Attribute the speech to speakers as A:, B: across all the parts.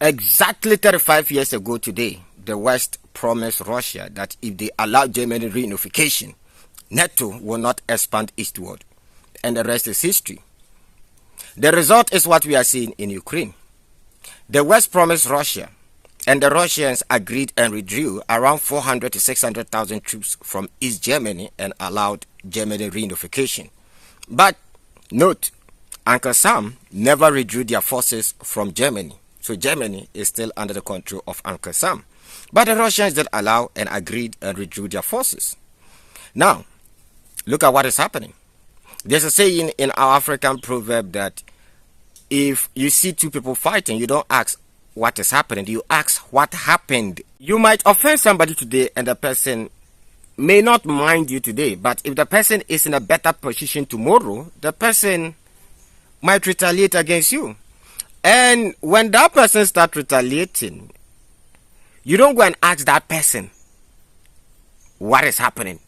A: Exactly 35 years ago today, the West promised Russia that if they allow Germany reunification, NATO will not expand eastward. And the rest is history. The result is what we are seeing in Ukraine. The West promised Russia, and the Russians agreed and withdrew around 400 to 600,000 troops from East Germany and allowed Germany reunification. But note, Uncle Sam never withdrew their forces from Germany. So Germany is still under the control of Uncle Sam. But the Russians did allow and agreed and withdrew their forces. Now, look at what is happening. There's a saying in our African proverb that if you see two people fighting, you don't ask what is happening, you ask what happened. You might offend somebody today and the person may not mind you today, but if the person is in a better position tomorrow, the person might retaliate against you. And when that person starts retaliating, you don't go and ask that person what is happening.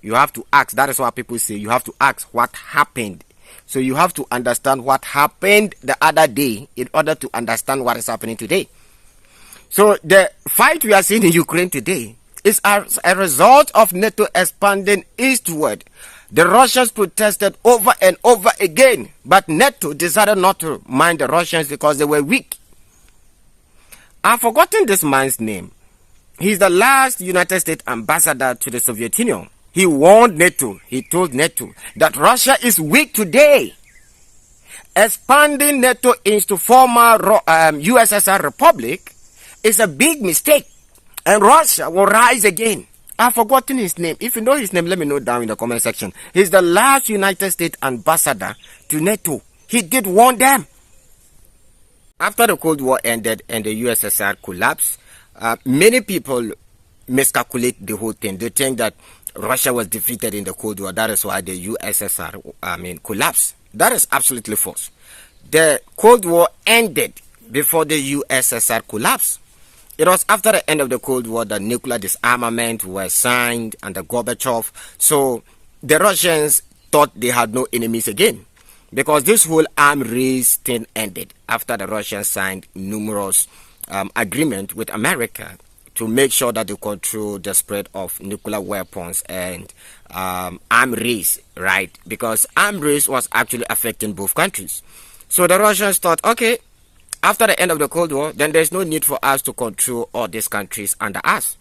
A: You have to ask. That is what people say. You have to ask what happened. So you have to understand what happened the other day in order to understand what is happening today. So the fight we are seeing in Ukraine today is as a result of NATO expanding eastward. The Russians protested over and over again, but NATO decided not to mind the Russians because they were weak. I've forgotten this man's name. He's the last United States ambassador to the Soviet Union. He warned NATO, he told NATO that Russia is weak today. Expanding NATO into former USSR republic is a big mistake, and Russia will rise again. I've forgotten his name. If you know his name, let me know down in the comment section. He's the last United States ambassador to NATO. He did warn them. After the Cold War ended and the USSR collapsed, many people miscalculate the whole thing. They think that Russia was defeated in the Cold War. That is why the USSR collapsed. That is absolutely false. The Cold War ended before the USSR collapsed. It was after the end of the Cold War that nuclear disarmament was signed under Gorbachev. So the Russians thought they had no enemies again, because this whole arms race thing ended after the Russians signed numerous agreements with America to make sure that they control the spread of nuclear weapons and arms race, right? Because arms race was actually affecting both countries. So the Russians thought, okay, after the end of the Cold War, then there's no need for us to control all these countries under us.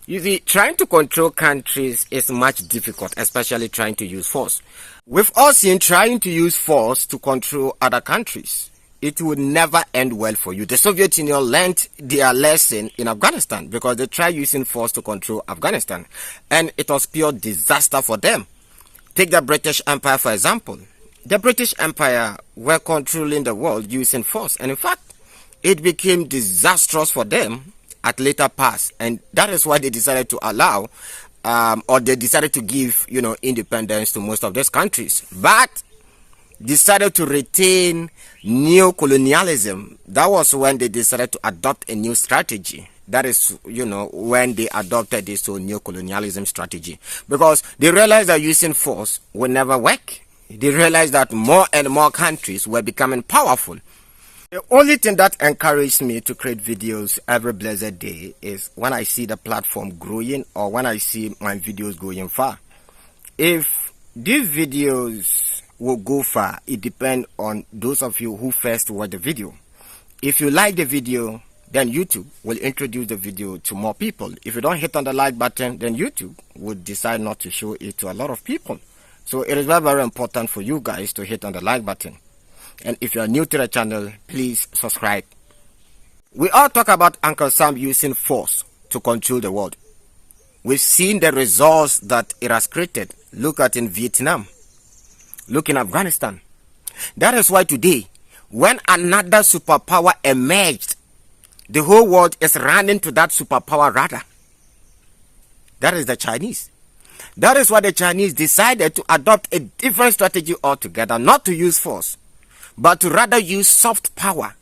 A: You see, trying to control countries is much difficult, especially trying to use force. We've all seen trying to use force to control other countries. It would never end well for you. The Soviet Union learned their lesson in Afghanistan because they tried using force to control Afghanistan, and it was pure disaster for them. Take the British Empire, for example. The British Empire were controlling the world using force, and in fact, it became disastrous for them at later past, and that is why they decided to allow, or they decided to give, independence to most of these countries, but decided to retain neo-colonialism. That was when they decided to adopt a new strategy. That is, when they adopted this whole neo-colonialism strategy, because they realized that using force will never work. They realized that more and more countries were becoming powerful. The only thing that encouraged me to create videos every blessed day is when I see the platform growing or when I see my videos going far. If these videos will go far, it depends on those of you who first watch the video. If you like the video, then YouTube will introduce the video to more people. If you don't hit on the like button, then YouTube will decide not to show it to a lot of people. So it is very, very important for you guys to hit on the like button. And if you are new to the channel, please subscribe. We all talk about Uncle Sam using force to control the world. We've seen the results that it has created. Look at in Vietnam. Look in Afghanistan. That is why today, when another superpower emerged, the whole world is running to that superpower radar. That is the Chinese. That is why the Chinese decided to adopt a different strategy altogether, not to use force, but to rather use soft power.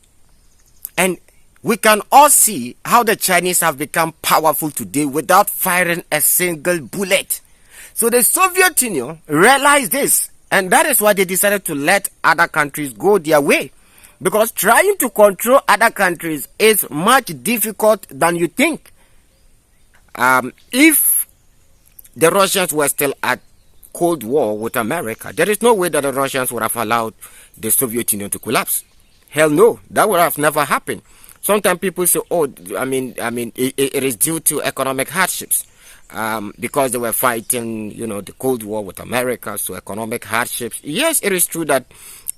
A: And we can all see how the Chinese have become powerful today without firing a single bullet. So the Soviet Union realized this, and that is why they decided to let other countries go their way. Because trying to control other countries is much difficult than you think. If the Russians were still at Cold War with America, there is no way that the Russians would have allowed the Soviet Union to collapse. Hell no, that would have never happened. Sometimes people say, "Oh, it is due to economic hardships, because they were fighting, the Cold War with America, so economic hardships." Yes, it is true that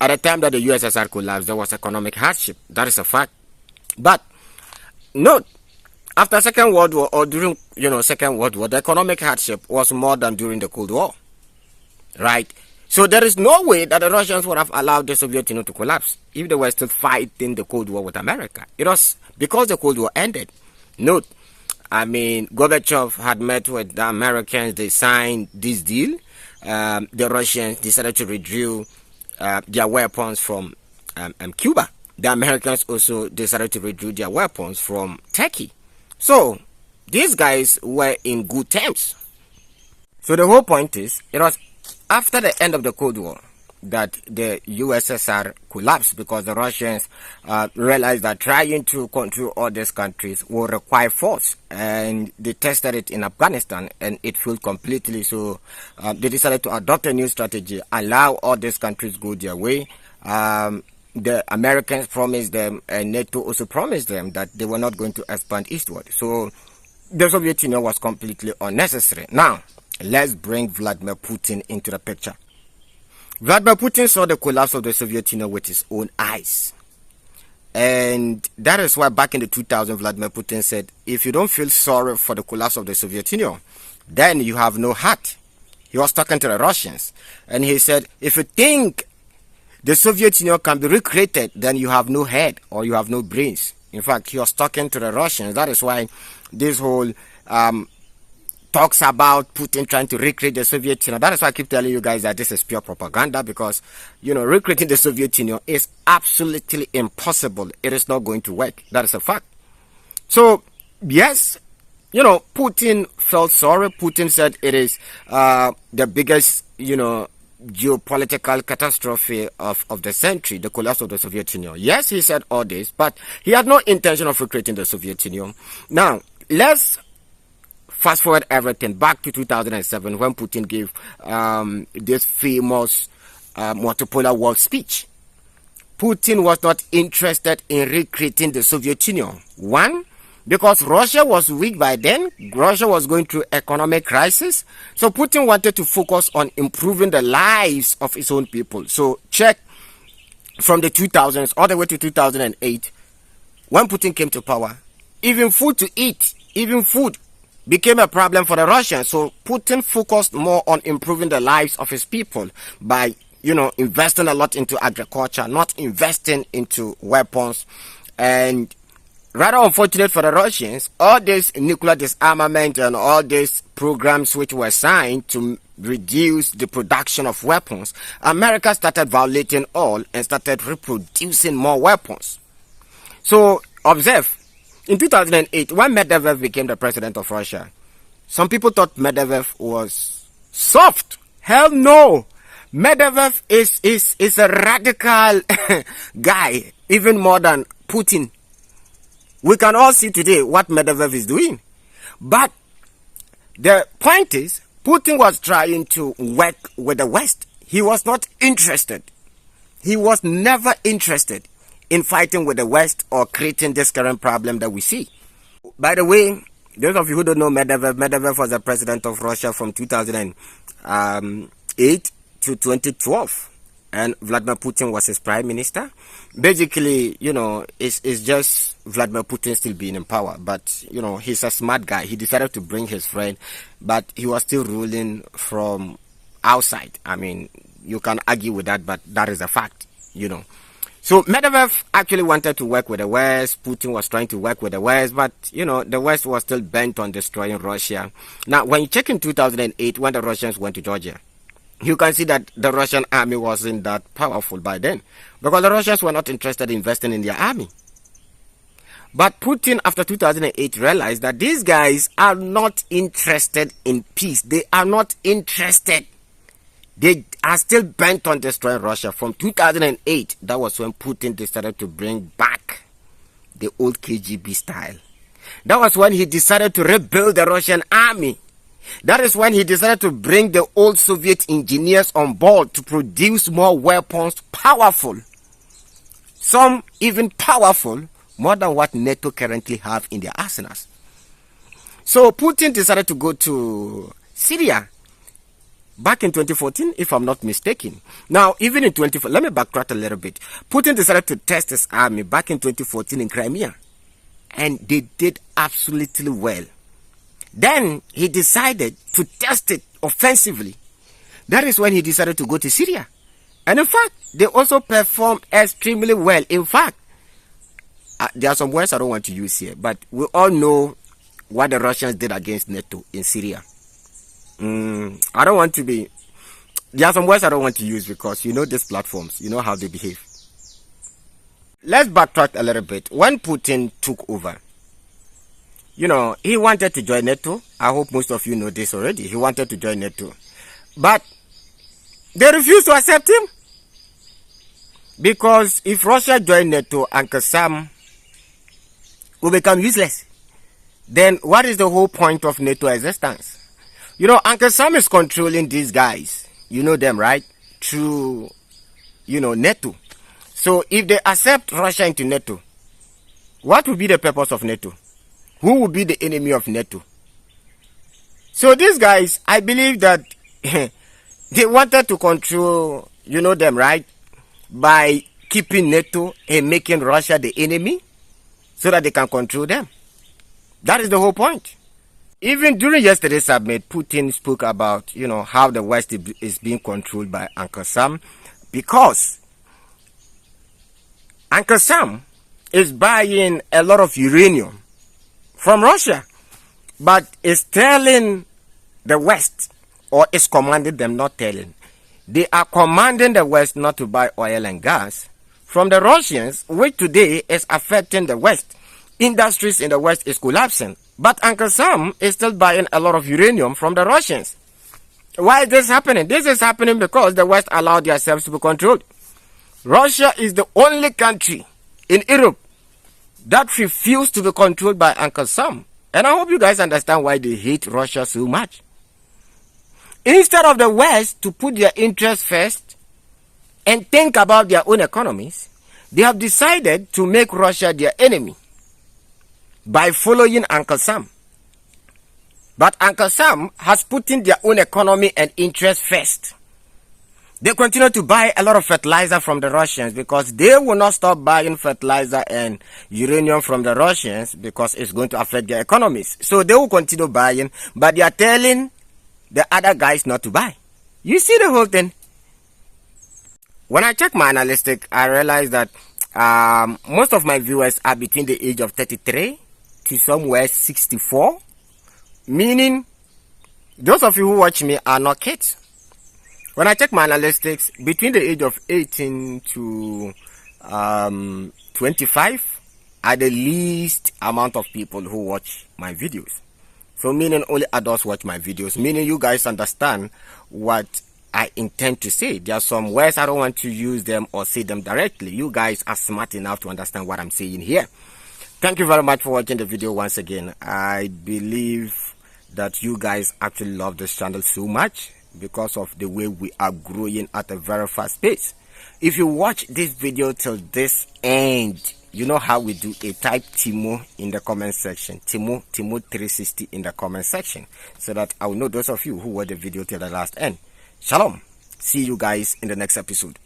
A: at the time that the USSR collapsed, there was economic hardship. That is a fact. But note, after Second World War or during, Second World War, the economic hardship was more than during the Cold War, right? So there is no way that the Russians would have allowed the Soviet Union to collapse if they were still fighting the Cold War with America. It was because the Cold War ended. Note, Gorbachev had met with the Americans. They signed this deal. The Russians decided to withdraw their weapons from Cuba. The Americans also decided to withdraw their weapons from Turkey. So these guys were in good terms. So the whole point is, it was after the end of the Cold War that the USSR collapsed, because the Russians realized that trying to control all these countries will require force, and they tested it in Afghanistan and it failed completely. So they decided to adopt a new strategy, allow all these countries go their way. The Americans promised them, and NATO also promised them, that they were not going to expand eastward. So the Soviet Union was completely unnecessary. Now, let's bring Vladimir Putin into the picture. Vladimir Putin saw the collapse of the Soviet Union with his own eyes. And that is why back in the 2000s, Vladimir Putin said, if you don't feel sorry for the collapse of the Soviet Union, then you have no heart. He was talking to the Russians. And he said, if you think the Soviet Union can be recreated, then you have no head or you have no brains. In fact, he was talking to the Russians. That is why this whole talks about Putin trying to recreate the Soviet Union. That is why I keep telling you guys that this is pure propaganda, because, recreating the Soviet Union is absolutely impossible. It is not going to work. That is a fact. So, yes, Putin felt sorry. Putin said it is the biggest, geopolitical catastrophe of the century, the collapse of the Soviet Union. Yes, he said all this, but he had no intention of recreating the Soviet Union. Now, let's fast forward everything back to 2007, when Putin gave this famous multipolar world speech. Putin was not interested in recreating the Soviet Union. One, because Russia was weak by then. Russia was going through economic crisis. So Putin wanted to focus on improving the lives of his own people. So check from the 2000s all the way to 2008, when Putin came to power, even food to eat, even food became a problem for the Russians. So Putin focused more on improving the lives of his people by, investing a lot into agriculture, not investing into weapons. And rather unfortunate for the Russians, all this nuclear disarmament and all these programs which were signed to reduce the production of weapons, America started violating all and started reproducing more weapons. So observe, in 2008, when Medvedev became the president of Russia, some people thought Medvedev was soft. Hell no! Medvedev is a radical guy, even more than Putin. We can all see today what Medvedev is doing. But the point is, Putin was trying to work with the West. He was not interested. He was never interested in fighting with the West or creating this current problem that we see. By the way, those of you who don't know Medvedev was the president of Russia from 2008 to 2012. And Vladimir Putin was his prime minister. Basically, it's just Vladimir Putin still being in power. But, he's a smart guy. He decided to bring his friend, but he was still ruling from outside. You can argue with that, but that is a fact, So Medvedev actually wanted to work with the West. Putin was trying to work with the West, but, the West was still bent on destroying Russia. Now, when you check in 2008, when the Russians went to Georgia, you can see that the Russian army wasn't that powerful by then, because the Russians were not interested in investing in their army. But Putin, after 2008, realized that these guys are not interested in peace. They are not interested. They are still bent on destroying Russia. From 2008, that was when Putin decided to bring back the old KGB style. That was when he decided to rebuild the Russian army. That is when he decided to bring the old Soviet engineers on board to produce more weapons, powerful. Some even powerful, more than what NATO currently have in their arsenals. So Putin decided to go to Syria back in 2014, if I'm not mistaken. Now, even in 2014, let me backtrack a little bit. Putin decided to test his army back in 2014 in Crimea. And they did absolutely well. Then he decided to test it offensively. That is when he decided to go to Syria. And in fact, they also performed extremely well. In fact, there are some words I don't want to use here, but we all know what the Russians did against NATO in Syria. I don't want to be... There are some words I don't want to use because you know these platforms, you know how they behave. Let's backtrack a little bit. When Putin took over, you know, he wanted to join NATO. I hope most of you know this already. He wanted to join NATO. But they refused to accept him. Because if Russia joined NATO, Uncle Sam will become useless. Then what is the whole point of NATO existence? You know, Uncle Sam is controlling these guys. You know them, right? Through, you know, NATO. So if they accept Russia into NATO, what will be the purpose of NATO? Who will be the enemy of NATO? So these guys, I believe that they wanted to control, you know them, right? By keeping NATO and making Russia the enemy so that they can control them. That is the whole point. Even during yesterday's summit, Putin spoke about, you know, how the West is being controlled by Uncle Sam because Uncle Sam is buying a lot of uranium from Russia, but is telling the West, or is commanding them, not telling. They are commanding the West not to buy oil and gas from the Russians, which today is affecting the West. Industries in the West is collapsing. But Uncle Sam is still buying a lot of uranium from the Russians. Why is this happening? This is happening because the West allowed themselves to be controlled. Russia is the only country in Europe that refused to be controlled by Uncle Sam. And I hope you guys understand why they hate Russia so much. Instead of the West to put their interests first and think about their own economies, they have decided to make Russia their enemy by following Uncle Sam. But Uncle Sam has put in their own economy and interest first. They continue to buy a lot of fertilizer from the Russians because they will not stop buying fertilizer and uranium from the Russians because it's going to affect their economies. So they will continue buying, but they are telling the other guys not to buy. You see the whole thing? When I check my analytics, I realize that most of my viewers are between the age of 33 to somewhere 64, meaning those of you who watch me are not kids. When I check my analytics, between the age of 18 to 25 are the least amount of people who watch my videos. So meaning only adults watch my videos, meaning you guys understand what I intend to say. There are some words I don't want to use them or say them directly. You guys are smart enough to understand what I'm saying here. Thank you very much for watching the video once again. I believe that you guys actually love this channel so much because of the way we are growing at a very fast pace. If you watch this video till this end, you know how we do it. Type Timo in the comment section. Timo 360 in the comment section, so that I will know those of you who watch the video till the last end. Shalom. See you guys in the next episode.